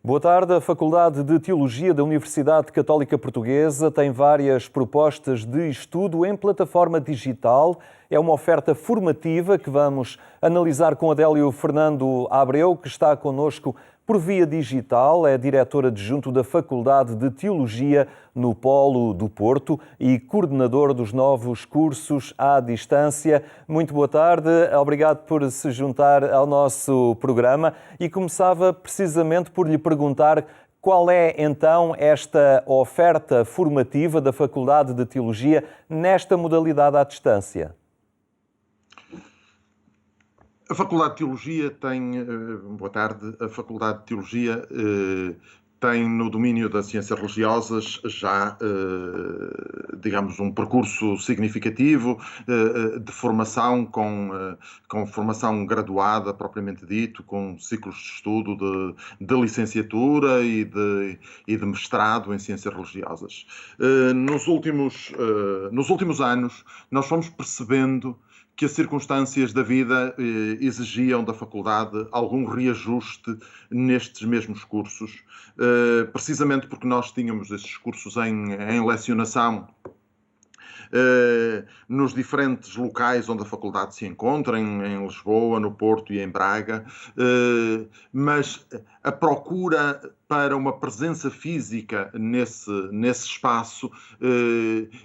Boa tarde. A Faculdade de Teologia da Universidade Católica Portuguesa tem várias propostas de estudo em plataforma digital. É uma oferta formativa que vamos analisar com Adélio Fernando Abreu, que está connosco por via digital. É diretor adjunto da Faculdade de Teologia no Polo do Porto e coordenador dos novos cursos à distância. Muito boa tarde. Obrigado por se juntar ao nosso programa e começava precisamente por lhe perguntar qual é então esta oferta formativa da Faculdade de Teologia nesta modalidade à distância. A Faculdade de Teologia tem, boa tarde, a Faculdade de Teologia tem no domínio das ciências religiosas já, digamos, um percurso significativo de formação com formação graduada, propriamente dito, com ciclos de estudo de licenciatura e de mestrado em ciências religiosas. Nos últimos anos, nós fomos percebendo que as circunstâncias da vida exigiam da faculdade algum reajuste nestes mesmos cursos, precisamente porque nós tínhamos estes cursos em lecionação nos diferentes locais onde a faculdade se encontra, em Lisboa, no Porto e em Braga, mas a procura para uma presença física nesse espaço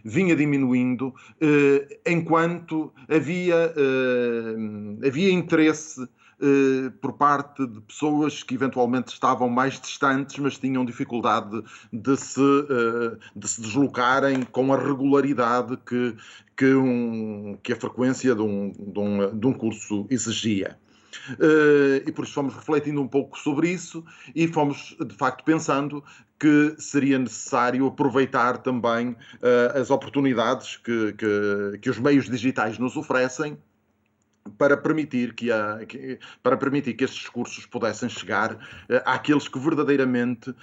vinha diminuindo, enquanto havia interesse por parte de pessoas que eventualmente estavam mais distantes, mas tinham dificuldade de se deslocarem com a regularidade que a frequência de um curso exigia. E por isso fomos refletindo um pouco sobre isso e fomos, de facto, pensando que seria necessário aproveitar também as oportunidades que os meios digitais nos oferecem para permitir que estes cursos pudessem chegar àqueles que verdadeiramente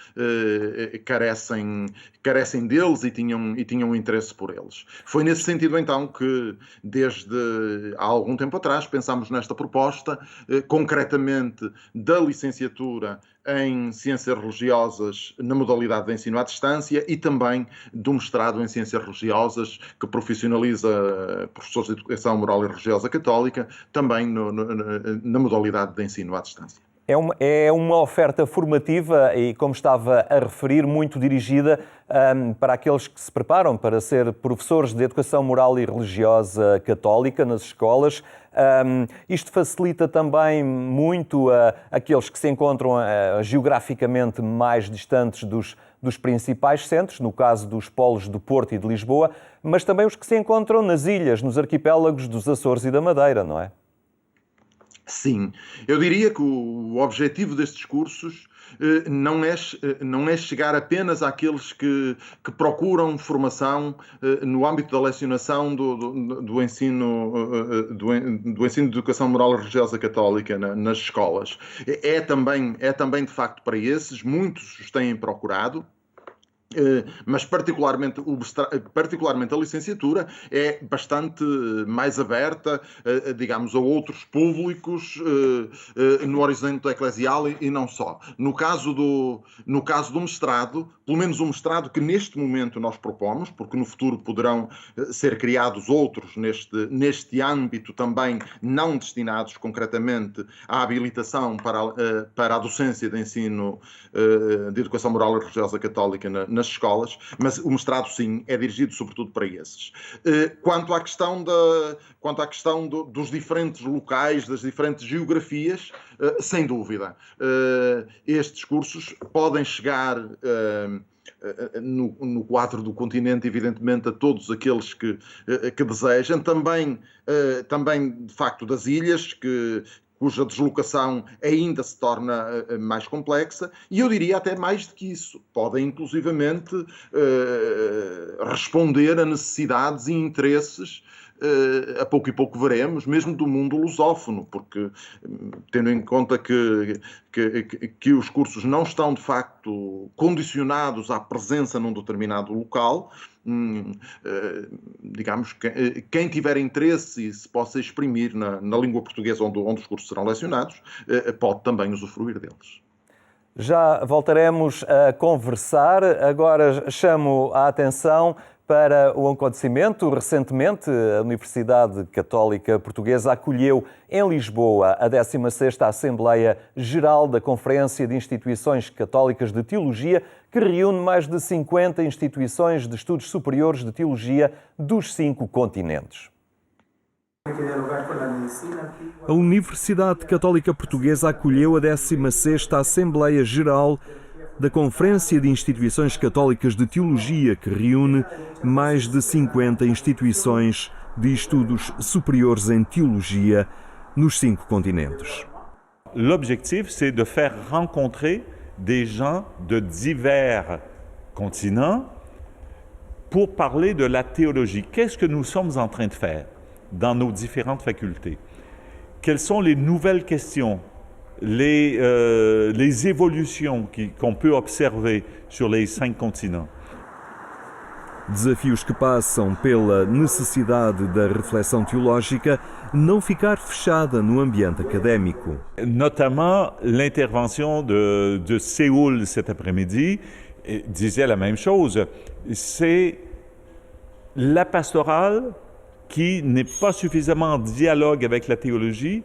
carecem deles e tinham interesse por eles. Foi nesse sentido, então, que desde há algum tempo atrás pensámos nesta proposta, concretamente da licenciatura em Ciências Religiosas na modalidade de ensino à distância e também do mestrado em Ciências Religiosas, que profissionaliza professores de Educação Moral e Religiosa Católica, também na modalidade de ensino à distância. É uma oferta formativa e, como estava a referir, muito dirigida para aqueles que se preparam para ser professores de Educação Moral e Religiosa Católica nas escolas. Isto facilita também muito aqueles que se encontram geograficamente mais distantes dos principais centros, no caso dos polos do Porto e de Lisboa, mas também os que se encontram nas ilhas, nos arquipélagos dos Açores e da Madeira, não é? Sim, eu diria que o objetivo destes cursos não é chegar apenas àqueles que procuram formação no âmbito da lecionação do ensino de Educação Moral e Religiosa Católica nas escolas. É também, de facto, para esses, muitos os têm procurado. Mas particularmente a licenciatura é bastante mais aberta, digamos, a outros públicos no horizonte eclesial e não só. No caso do mestrado, pelo menos o mestrado que neste momento nós propomos, porque no futuro poderão ser criados outros neste âmbito também não destinados concretamente à habilitação para a docência de ensino de Educação Moral e Religiosa Católica nas escolas, mas o mestrado, sim, é dirigido sobretudo para esses. Quanto à questão dos diferentes locais, das diferentes geografias, sem dúvida, estes cursos podem chegar no quadro do continente, evidentemente, a todos aqueles que desejam, também, de facto, das ilhas, cuja deslocação ainda se torna mais complexa, e eu diria até mais do que isso. Podem, inclusivamente, responder a necessidades e interesses, a pouco e pouco veremos, mesmo do mundo lusófono, porque, tendo em conta que os cursos não estão, de facto, condicionados à presença num determinado local, digamos, quem tiver interesse e se possa exprimir na língua portuguesa onde os cursos serão lecionados, pode também usufruir deles. Já voltaremos a conversar. Agora chamo a atenção para um acontecimento. Recentemente, a Universidade Católica Portuguesa acolheu em Lisboa a 16ª Assembleia Geral da Conferência de Instituições Católicas de Teologia, que reúne mais de 50 instituições de estudos superiores de teologia dos 5 continentes. A Universidade Católica Portuguesa acolheu a 16ª Assembleia Geral da Conferência de Instituições Católicas de Teologia, que reúne mais de 50 instituições de estudos superiores em teologia nos 5 continentes. L'objectif, c'est de faire rencontrer des gens de divers continents pour parler de la théologie. Qu'est-ce que nous sommes en train de faire dans nos différentes facultés? Quelles sont les nouvelles questions, les évolutions qu'on peut observer sur les 5 continents? Desafios que passam pela necessidade da reflexão teológica não ficar fechada no ambiente académico. Notamment, l'intervention de Séoul cet après-midi disait la même chose. C'est la pastorale qui n'est pas suffisamment en dialogue avec la théologie,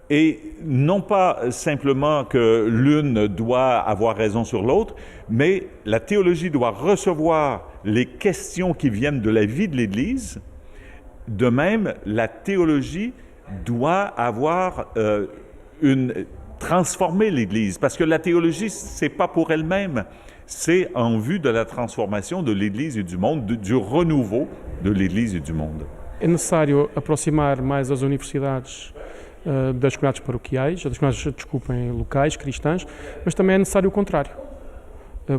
et non pas simplement que l'une doit avoir raison sur l'autre, mais la théologie doit recevoir les questions qui viennent de la vie de l'Église. De même, la théologie doit avoir transformer l'Église, parce que la théologie, c'est pas pour elle-même, c'est en vue de la transformation de l'Église et du monde, du renouveau de l'Église et du monde. É necessário aproximar mais as universidades das comunidades paroquiais, das comunidades, locais, cristãs, mas também é necessário o contrário,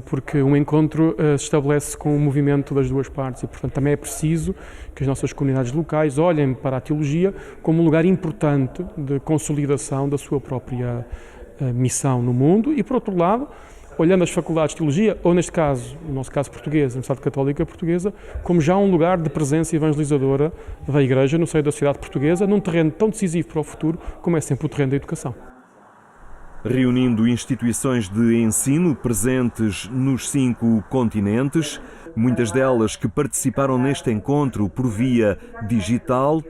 porque um encontro se estabelece com o movimento das duas partes e, portanto, também é preciso que as nossas comunidades locais olhem para a teologia como um lugar importante de consolidação da sua própria missão no mundo e, por outro lado, olhando as faculdades de teologia, ou neste caso, no nosso caso português, a Universidade Católica Portuguesa, como já um lugar de presença evangelizadora da Igreja no seio da sociedade portuguesa, num terreno tão decisivo para o futuro como é sempre o terreno da educação. Reunindo instituições de ensino presentes nos 5 continentes, muitas delas que participaram neste encontro por via digital,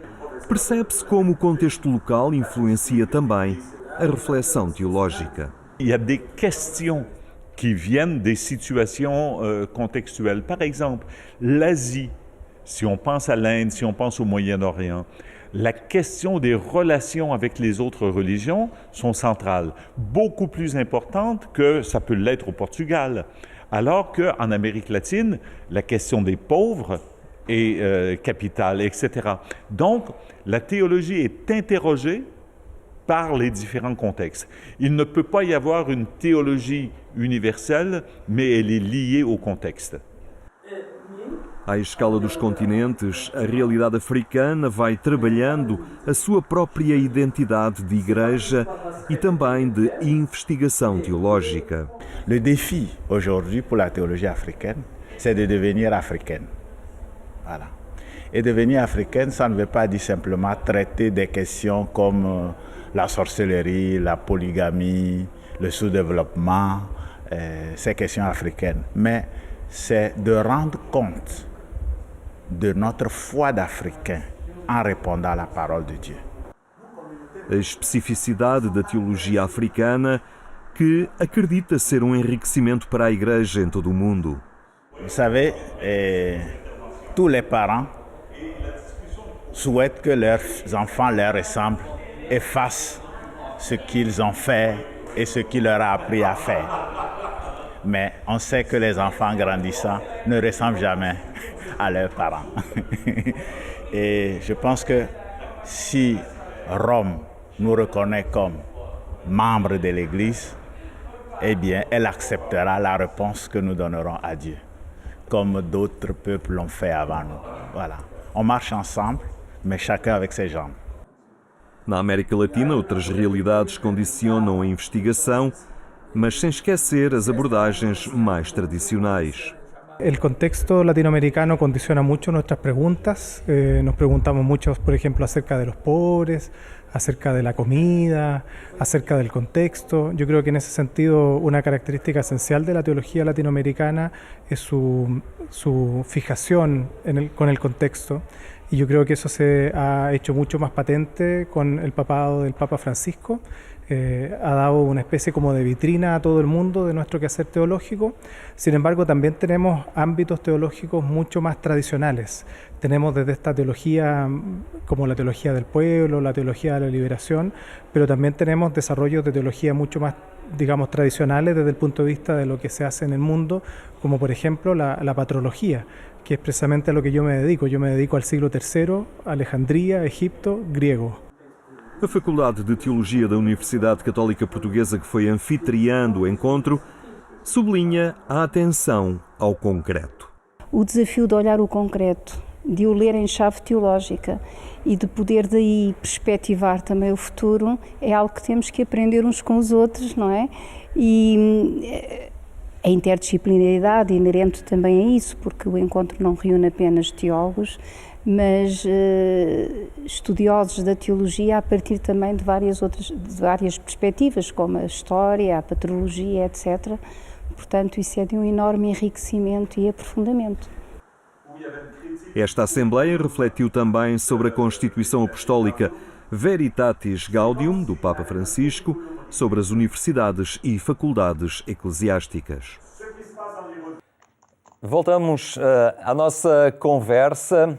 percebe-se como o contexto local influencia também a reflexão teológica. Il y a des questions qui viennent des situations contextuelles. Par exemple, l'Asie, si on pense à l'Inde, si on pense au Moyen-Orient, la question des relations avec les autres religions sont centrales, beaucoup plus importantes que ça peut l'être au Portugal. Alors qu'en Amérique latine, la question des pauvres est capitale, etc. Donc, la théologie est interrogée par les différents contextes. Il ne peut pas y avoir une théologie universelle, mais elle est liée au contexte. À escala dos continentes, a realidade africana vai trabalhando a sua própria identidade de igreja e também de investigação teológica. Le défi aujourd'hui pour la théologie africaine, c'est de devenir africaine. Voilà. Et devenir africaine, ça ne veut pas dire simplement traiter des questions comme la sorcellerie, la polygamie, le sous-développement, ces questions africaines. Mais c'est de rendre compte de notre foi d'Africain en répondant à la parole de Dieu. A especificidade da teologia africana que acredita ser um enriquecimento para a Igreja em todo o mundo. Vous savez, tous les parents souhaitent que leurs enfants leur ressemblent et fassent ce qu'ils ont fait et ce qu'il leur a appris à faire. Mais on sait que les enfants grandissant ne ressemblent jamais à leurs parents. Et je pense que si Rome nous reconnaît comme membres de l'Église, eh bien, elle acceptera la réponse que nous donnerons à Dieu, comme d'autres peuples l'ont fait avant nous. Voilà. On marche ensemble, mais chacun avec ses jambes. Na América Latina, outras realidades condicionam a investigação, mas sem esquecer as abordagens mais tradicionais. El contexto latinoamericano condiciona mucho nuestras preguntas. Nos preguntamos mucho, por ejemplo, acerca de los pobres, acerca de la comida, acerca del contexto. Yo creo que en ese sentido una característica esencial de la teología latinoamericana es su fijación con el contexto. Y yo creo que eso se ha hecho mucho más patente con el papado del Papa Francisco. Ha dado una especie como de vitrina a todo el mundo de nuestro quehacer teológico. Sin embargo, también tenemos ámbitos teológicos mucho más tradicionales. Tenemos desde esta teología como la teología del pueblo, la teología de la liberación, pero también tenemos desarrollos de teología mucho más, digamos, tradicionales desde el punto de vista de lo que se hace en el mundo, como por ejemplo la patrología, que es precisamente a lo que yo me dedico. Yo me dedico al siglo III, Alejandría, Egipto, griego. A Faculdade de Teologia da Universidade Católica Portuguesa, que foi anfitriã do encontro, sublinha a atenção ao concreto. O desafio de olhar o concreto, de o ler em chave teológica e de poder daí perspectivar também o futuro é algo que temos que aprender uns com os outros, não é? E a interdisciplinaridade inerente também a isso, porque o encontro não reúne apenas teólogos, mas estudiosos da teologia a partir também de várias perspectivas, como a história, a patrologia, etc. Portanto, isso é de um enorme enriquecimento e aprofundamento. Esta Assembleia refletiu também sobre a Constituição Apostólica Veritatis Gaudium, do Papa Francisco, sobre as universidades e faculdades eclesiásticas. Voltamos à nossa conversa.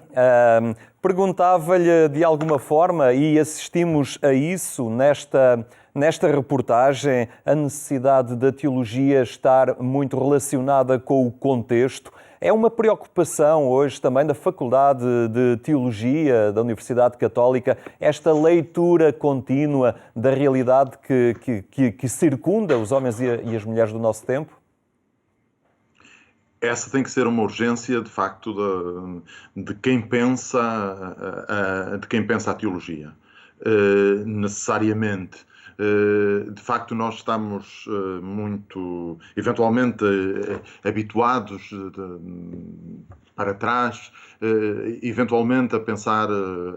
Perguntava-lhe de alguma forma, e assistimos a isso nesta reportagem, a necessidade da teologia estar muito relacionada com o contexto. É uma preocupação hoje também da Faculdade de Teologia da Universidade Católica, esta leitura contínua da realidade que circunda os homens e as mulheres do nosso tempo? Essa tem que ser uma urgência, de facto, de quem pensa a teologia. Necessariamente. De facto, nós estamos muito, eventualmente, habituados para trás, eventualmente a pensar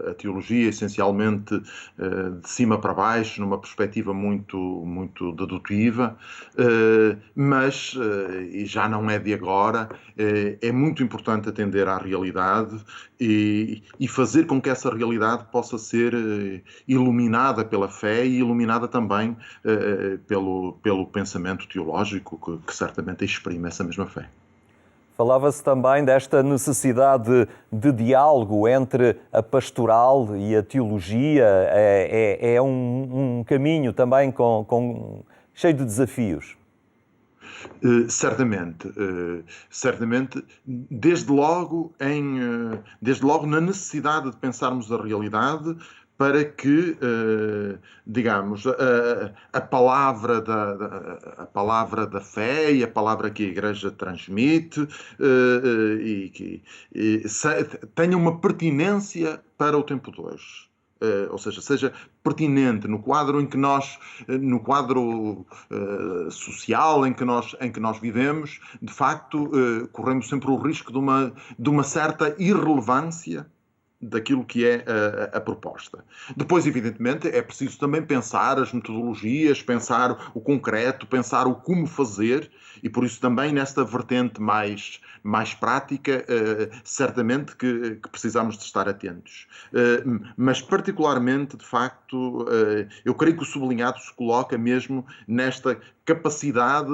a teologia essencialmente de cima para baixo, numa perspectiva muito dedutiva, mas, e já não é de agora, é muito importante atender à realidade e fazer com que essa realidade possa ser iluminada pela fé e iluminada também pelo pensamento teológico que certamente exprime essa mesma fé. Falava-se também desta necessidade de diálogo entre a pastoral e a teologia. É um caminho também cheio de desafios. Certamente, desde logo na necessidade de pensarmos a realidade, para que, digamos, a palavra da fé e a palavra que a Igreja transmite tenha uma pertinência para o tempo de hoje. Ou seja pertinente no quadro social em que nós vivemos. De facto, corremos sempre o risco de uma certa irrelevância daquilo que é a proposta. Depois, evidentemente, é preciso também pensar as metodologias, pensar o concreto, pensar o como fazer, e por isso também nesta vertente mais prática, certamente que precisamos de estar atentos. Mas particularmente, de facto, eu creio que o sublinhado se coloca mesmo nesta capacidade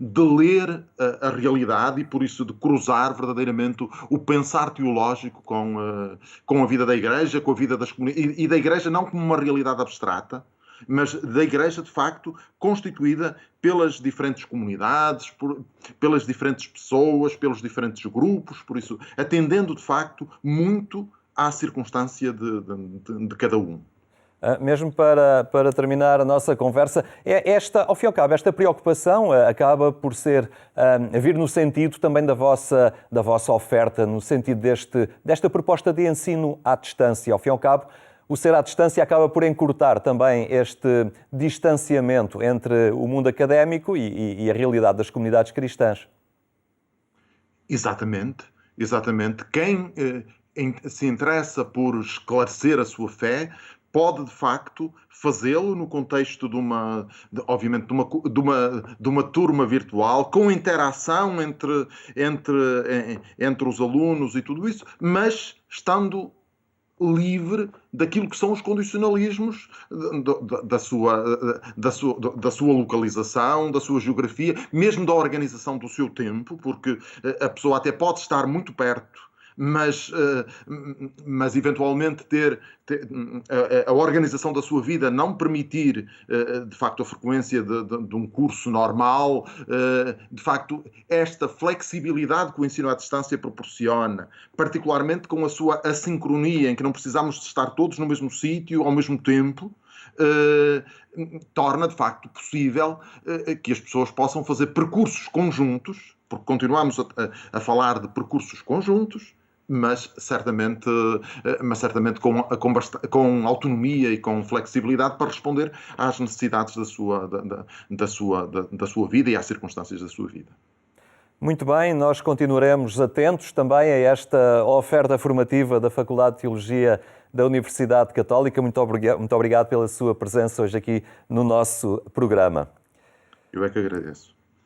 de ler a realidade e por isso de cruzar verdadeiramente o pensar teológico com a vida da Igreja, com a vida das comunidades, e da Igreja não como uma realidade abstrata, mas da Igreja, de facto, constituída pelas diferentes comunidades, pelas diferentes pessoas, pelos diferentes grupos, por isso, atendendo, de facto, muito à circunstância de cada um. Mesmo para terminar a nossa conversa, ao fim e ao cabo, esta preocupação acaba por vir no sentido também da vossa oferta, no sentido desta proposta de ensino à distância. Ao fim e ao cabo, o ser à distância acaba por encurtar também este distanciamento entre o mundo académico e a realidade das comunidades cristãs. Exatamente, exatamente. Quem se interessa por esclarecer a sua fé pode, de facto, fazê-lo no contexto obviamente, de uma turma virtual, com interação entre os alunos e tudo isso, mas estando livre daquilo que são os condicionalismos da sua localização, da sua geografia, mesmo da organização do seu tempo, porque a pessoa até pode estar muito perto, mas eventualmente ter a organização da sua vida não permitir, de facto, a frequência de um curso normal. De facto, esta flexibilidade que o ensino à distância proporciona, particularmente com a sua assincronia, em que não precisamos de estar todos no mesmo sítio ao mesmo tempo, torna, de facto, possível que as pessoas possam fazer percursos conjuntos, porque continuamos a falar de percursos conjuntos, mas certamente com autonomia e com flexibilidade para responder às necessidades da sua vida e às circunstâncias da sua vida. Muito bem, nós continuaremos atentos também a esta oferta formativa da Faculdade de Teologia da Universidade Católica. Muito obrigado pela sua presença hoje aqui no nosso programa. Eu é que agradeço.